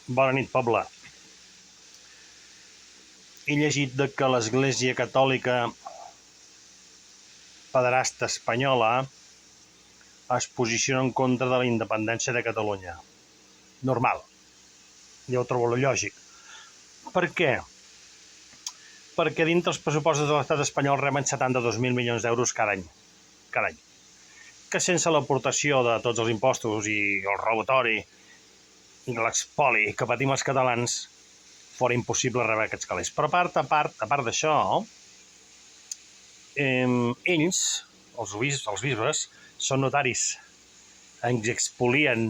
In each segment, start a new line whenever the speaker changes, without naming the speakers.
Bona nit, poble. He llegit que l'Església Catòlica pederasta espanyola es posiciona en contra de la independència de Catalunya. Normal. Jo ho trobo lògic. Per què? Perquè dintre els pressupostos de l'estat espanyol reben 72.000 milions d'euros cada any. Que sense l'aportació de tots els impostos i el robatori i l'espoli que patim els catalans fora impossible rebre aquests calés. Però a part d'això, ells, els bisbes, són notaris. Ens expolien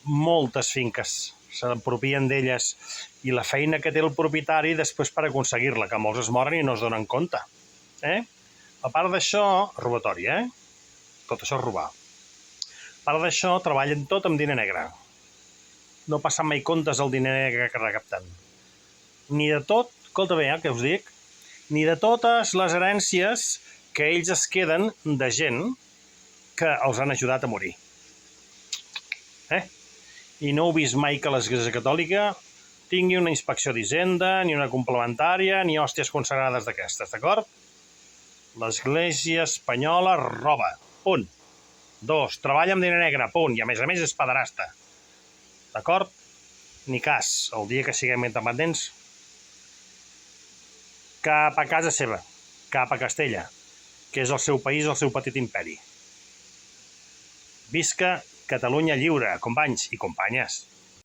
moltes finques, s'apropien d'elles, i la feina que té el propietari després per aconseguir-la, que molts es moren i no es donen compte. A part d'això, robatori, tot això és robar. A part d'això, treballen tot amb diner negre. No passen mai comptes el diner negre que recapten. Ni de tot, escolta bé, què us dic, ni de totes les herències que ells es queden de gent que els han ajudat a morir. I no heu vist mai que l'Església Catòlica tingui una inspecció d'Hisenda, ni una complementària, ni hòsties consagrades d'aquestes, d'acord? L'Església espanyola roba, punt. 2, treballa amb diner negre, punt, i a més és pederasta. D'acord? Ni cas, el dia que siguem independents, cap a casa seva, cap a Castella, que és el seu país, el seu petit imperi. Visca Catalunya lliure, companys i companyes.